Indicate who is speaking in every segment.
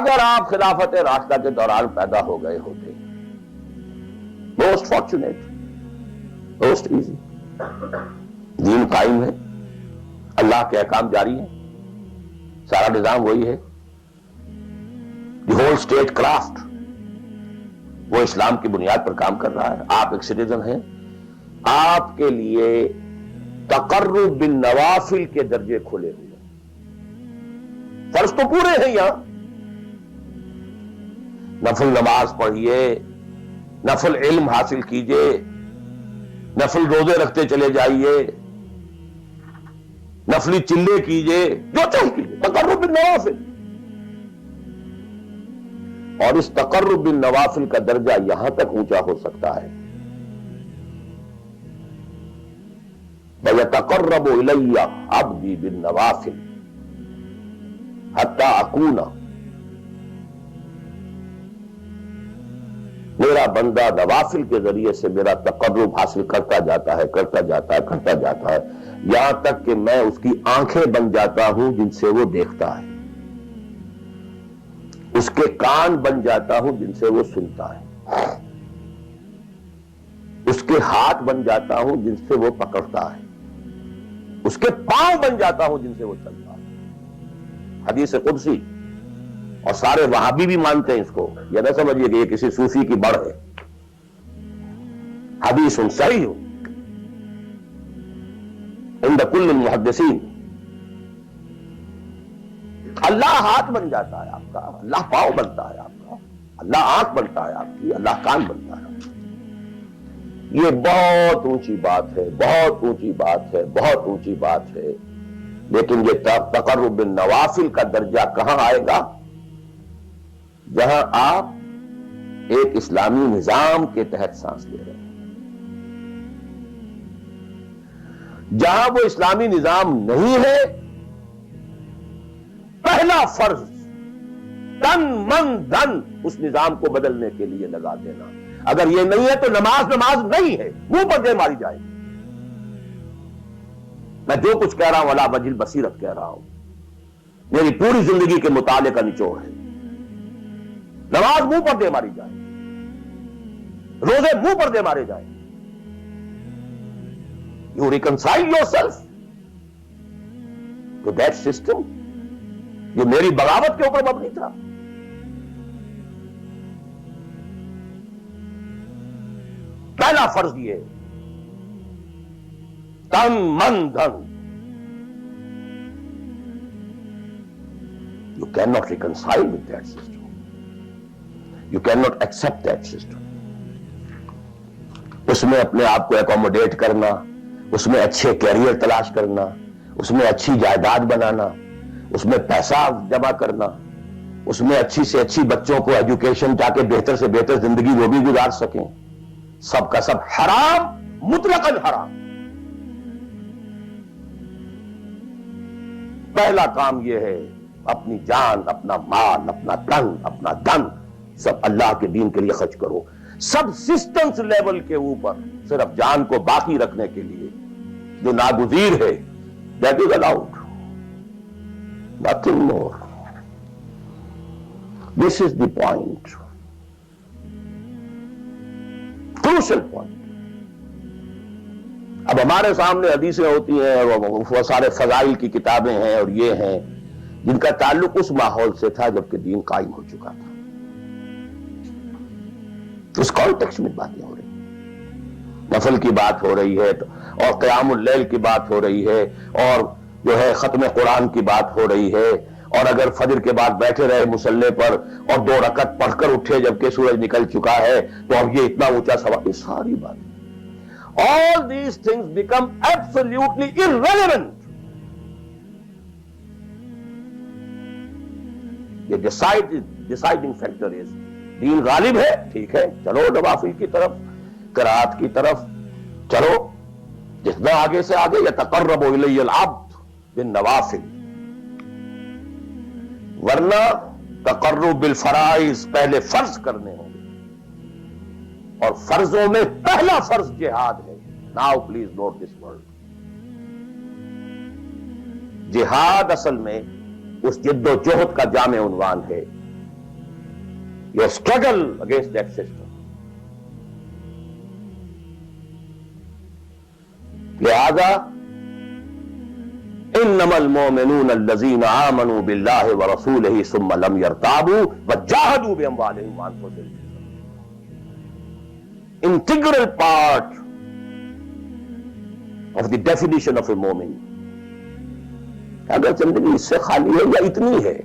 Speaker 1: اگر آپ خلافت راشدہ کے دوران پیدا ہو گئے ہوتے، موسٹ فارچونیٹ، موسٹ ایزی، دین قائم ہے، اللہ کے احکام جاری ہیں، سارا نظام وہی ہے، دی ہول اسٹیٹ کرافٹ وہ اسلام کی بنیاد پر کام کر رہا ہے، آپ ایک سٹیزن ہیں، آپ کے لیے تقرب بالنوافل کے درجے کھلے ہوئے، فرض تو پورے ہیں یہاں، نفل نماز پڑھیے، نفل علم حاصل کیجئے، نفل روزے رکھتے چلے جائیے، نفلی چلے کیجئے، جو چاہیے کیجئے، تقرب بالنوافل۔ اور اس تقرب بالنوافل کا درجہ یہاں تک اونچا ہو سکتا ہے، وَيَتَقَرَّبُ إِلَيَّ عَبْدِي بِالنَّوَافِلِ حَتَّى أَكُونَ، میرا بندہ نوافل کے ذریعے سے میرا تقرب حاصل کرتا جاتا ہے، کرتا جاتا ہے، کرتا جاتا ہے، یہاں تک کہ میں اس کی آنکھیں بن جاتا ہوں جن سے وہ دیکھتا ہے، اس کے کان بن جاتا ہوں جن سے وہ سنتا ہے، اس کے ہاتھ بن جاتا ہوں جن سے وہ پکڑتا ہے، اس کے پاؤں بن جاتا ہوں جن سے وہ چلتا ہے۔ حدیث قدسی، اور سارے وہابی بھی مانتے ہیں اس کو، یہ نہ سمجھیے کہ یہ کسی صوفی کی بڑھ ہے، حدیث صحیح ہو عند کل المحدثین۔ اللہ ہاتھ بن جاتا ہے آپ کا، اللہ پاؤں بنتا ہے آپ کا، اللہ آنکھ بنتا ہے آپ کی، اللہ کان بنتا ہے آپ کا۔ یہ بہت اونچی بات ہے، بہت اونچی بات ہے، بہت اونچی بات ہے، لیکن یہ تقرب بالنوافل کا درجہ کہاں آئے گا؟ جہاں آپ ایک اسلامی نظام کے تحت سانس لے رہے ہیں، جہاں وہ اسلامی نظام نہیں ہے، پہلا فرض تن من دھن اس نظام کو بدلنے کے لیے لگا دینا۔ اگر یہ نہیں ہے تو نماز نہیں ہے، منہ پر دے ماری جائے۔ میں جو کچھ کہہ رہا ہوں علی وجہ البصیرت کہہ رہا ہوں، میری پوری زندگی کے مطالعے کا نچوڑ ہے۔ نماز منہ پر دے ماری جائے، روزے منہ پر دے مارے جائیں، you reconcile yourself to that system جو میری بغاوت کے اوپر مبنی تھا۔ پہلا فرض یہ ہے، تن من دھن، you can not reconcile with that system, you can not accept that system. اس میں اپنے آپ کو اکوموڈیٹ کرنا، اس میں اچھے کیریئر تلاش کرنا، اس میں اچھی جائیداد بنانا، اس میں پیسہ جمع کرنا، اس میں اچھی سے اچھی بچوں کو ایجوکیشن تاکہ بہتر سے بہتر زندگی وہ بھی گزار سکیں، سب کا سب حرام، مطلقاً حرام۔ پہلا کام یہ ہے، اپنی جان، اپنا مال، اپنا تن، اپنا دن سب اللہ کے دین کے لیے خرچ کرو۔ سب سسٹمز لیول کے اوپر صرف جان کو باقی رکھنے کے لیے جو ناگزیر ہے، that is allowed, nothing more. This is the point, crucial point. اب ہمارے سامنے حدیثیں ہوتی ہیں اور وہ سارے فضائل کی کتابیں ہیں اور یہ ہیں جن کا تعلق اس ماحول سے تھا جبکہ دین قائم ہو چکا تھا۔ اس کانٹیکسٹ میں باتیں ہو رہی ہیں، نفل کی بات ہو رہی ہے اور قیام اللیل کی بات ہو رہی ہے اور جو ہے ختم قرآن کی بات ہو رہی ہے، اور اگر فجر کے بعد بیٹھے رہے مصلے پر اور 2 رکعت پڑھ کر اٹھے جبکہ سورج نکل چکا ہے تو اب یہ اتنا اونچا سوال، یہ ساری بات، all these things become absolutely irrelevant. یہ deciding factor is دین غالب ہے، ٹھیک ہے، چلو نوافل کی طرف، قرات کی طرف چلو، جتنا آگے سے آگے یتقرب الی العبد بالنوافل، ورنہ تقرب بالفرائض پہلے فرض کرنے ہوں گے، اور فرضوں میں پہلا فرض جہاد ہے۔ Now please note this word, جہاد اصل میں اس جد و جہد کا جامع عنوان ہے your struggle against that system. لہذا انما المؤمنون الذين آمنوا بالله ورسوله ثم لم يرتابوا وجاهدوا باموالهم وانفسهم. Integral part of the definition of a مومن. اگر زندگی اس سے خالی ہے یا اتنی ہے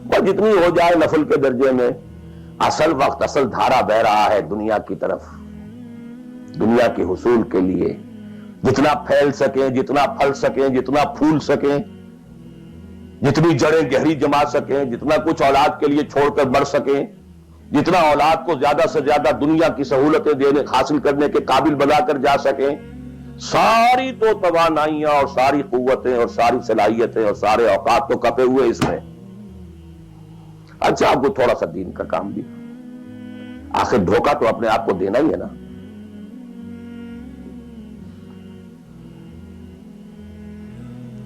Speaker 1: بس جتنی ہو جائے نفل کے درجے میں، اصل وقت اصل دھارا بہ رہا ہے دنیا کی طرف، دنیا کے حصول کے لیے جتنا پھیل سکیں، جتنا پھل سکیں، جتنا پھول سکیں، جتنی جڑیں گہری جما سکیں، جتنا کچھ اولاد کے لیے چھوڑ کر بڑھ سکیں، جتنا اولاد کو زیادہ سے زیادہ دنیا کی سہولتیں دینے حاصل کرنے کے قابل بنا کر جا سکیں، ساری تو توانائیاں اور ساری قوتیں اور ساری صلاحیتیں اور سارے اوقات تو کپے ہوئے اس میں. اچھا آپ کو تھوڑا سا دین کا کام بھی، آخر دھوکہ تو اپنے آپ کو دینا ہی ہے نا.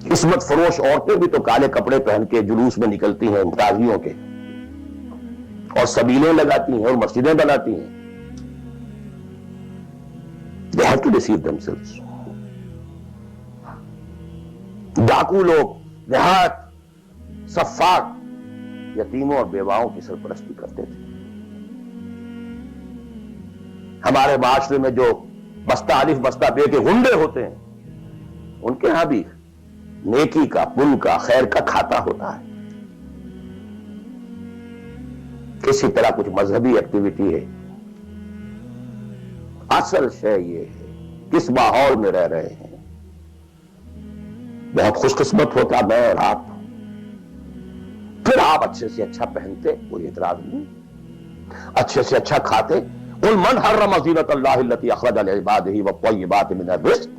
Speaker 1: قسمت فروش عورتیں بھی تو کالے کپڑے پہن کے جلوس میں نکلتی ہیں قاضیوں کے، اور سبیلیں لگاتی ہیں اور مسجدیں بناتی ہیں. They have to deceive themselves. ڈاکو لوگ دیہات صفاق یتیموں اور بیواؤں کی سرپرستی کرتے تھے. ہمارے معاشرے میں جو بستہ الف بستہ بے کے غنڈے ہوتے ہیں ان کے ہاں بھی نیکی کا، پن کا، خیر کا کھاتا ہوتا ہے. کسی طرح کچھ مذہبی ایکٹیویٹی ہے. اصل شے یہ ہے کس ماحول میں رہ رہے ہیں. بہت خوش قسمت ہوتا میں اور آپ، پھر آپ اچھے سے اچھا پہنتے، کوئی اعتراض نہیں، اچھے سے اچھا کھاتے. قل من حرم زینۃ اللہ التی اخرج لعبادہ والطیبات من الرزق.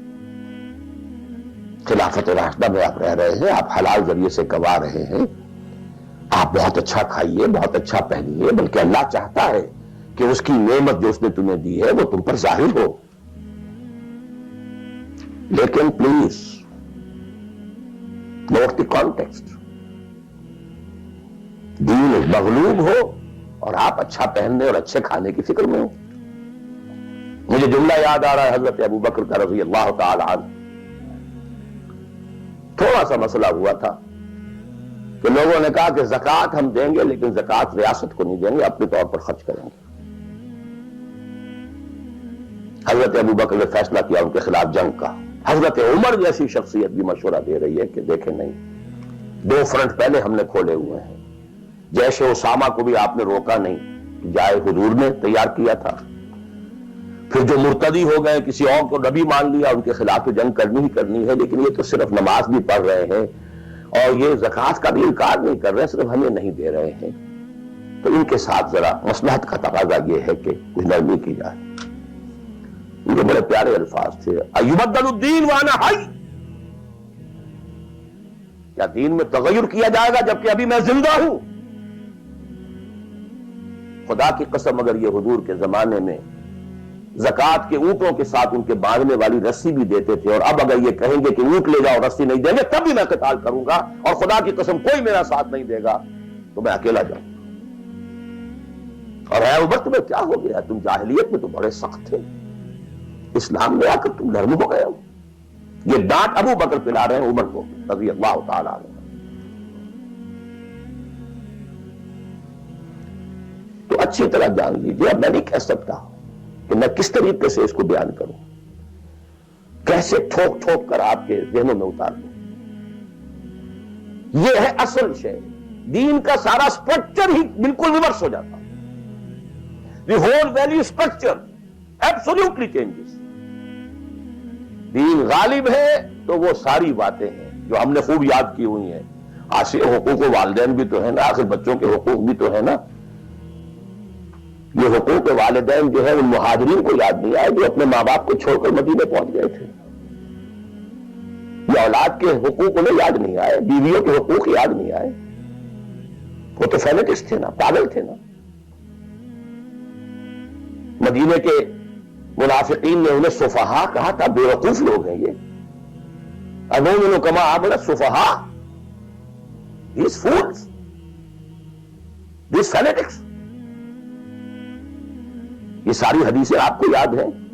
Speaker 1: خلافت راشدہ میں آپ رہ رہے ہیں، آپ حلال ذریعے سے کما رہے ہیں، آپ بہت اچھا کھائیے، بہت اچھا پہنیے، بلکہ اللہ چاہتا ہے کہ اس کی نعمت جو اس نے تمہیں دی ہے وہ تم پر ظاہر ہو. لیکن پلیز نوٹ دی کانٹیکسٹ. دین مغلوب ہو اور آپ اچھا پہننے اور اچھے کھانے کی فکر میں ہو. مجھے جملہ یاد آ رہا ہے حضرت ابو بکر کا رضی اللہ تعالی عنہ. تھوڑا سا مسئلہ ہوا تھا کہ لوگوں نے کہا کہ زکوٰۃ ہم دیں گے لیکن زکوٰۃ ریاست کو نہیں دیں گے، اپنے طور پر خرچ کریں گے. حضرت ابو بکر نے فیصلہ کیا ان کے خلاف جنگ کا. حضرت عمر جیسی شخصیت بھی مشورہ دے رہی ہے کہ دیکھیں نہیں، دو فرنٹ پہلے ہم نے کھولے ہوئے ہیں. جیش اسامہ کو بھی آپ نے روکا نہیں، جائے حضور نے تیار کیا تھا. پھر جو مرتدی ہو گئے، کسی اور کو نبی مان لیا، ان کے خلاف تو جنگ کرنی ہی کرنی ہے. لیکن یہ تو صرف نماز بھی پڑھ رہے ہیں اور یہ زکوٰۃ کا بھی انکار نہیں کر رہے، صرف ہمیں نہیں دے رہے ہیں. تو ان کے ساتھ ذرا مصلحت کا تقاضا یہ ہے کہ کچھ نرمی کی جائے. ان کے بڑے پیارے الفاظ تھے، ایبدل الدین وانا حی. کیا دین میں تغیر کیا جائے گا جبکہ ابھی میں زندہ ہوں؟ خدا کی قسم اگر یہ حضور کے زمانے میں زکوٰۃ کے اونٹوں کے ساتھ ان کے باندھنے والی رسی بھی دیتے تھے، اور اب اگر یہ کہیں گے کہ اونٹ لے جاؤ رسی نہیں دیں گے، تب بھی میں قتال کروں گا، اور خدا کی قسم کوئی میرا ساتھ نہیں دے گا تو میں اکیلا جاؤں. اور اے عمر تمہیں کیا ہو گیا؟ تم جاہلیت میں تو بڑے سخت تھے، اسلام میں آ کر تم نرم ہو گئے ہو. یہ ڈانٹ ابو بکر پلا رہے ہیں عمر کو رضی اللہ تعالی عنہ. تو اچھی طرح جان لیجیے، اب میں نہیں کہہ سکتا کہ میں کس طریقے سے اس کو بیان کروں، کیسے ٹھوک ٹھوک کر آپ کے ذہنوں میں اتار دوں. یہ ہے اصل شے. دین کا سارا سٹرکچر ہی بالکل ریورس ہو جاتا. The whole value structure absolutely changes. دین غالب ہے تو وہ ساری باتیں ہیں جو ہم نے خوب یاد کی ہوئی ہیں. آخر حقوق والدین بھی تو ہے نا، آخر بچوں کے حقوق بھی تو ہے نا. یہ حقوق والدین جو ہے ان مہاجرین کو یاد نہیں آئے جو اپنے ماں باپ کو چھوڑ کر مدینے پہنچ گئے تھے. یہ اولاد کے حقوق انہیں یاد نہیں آئے، بیویوں کے حقوق یاد نہیں آئے. وہ تو فینیٹسٹ تھے نا، پاگل تھے نا. مدینے کے منافقین نے انہیں سفہاء کہا تھا، بے وقوف لوگ ہیں یہ. انہوں کما عمل سفہاء، these fools, these fanatics. یہ ساری حدیثیں آپ کو یاد ہیں؟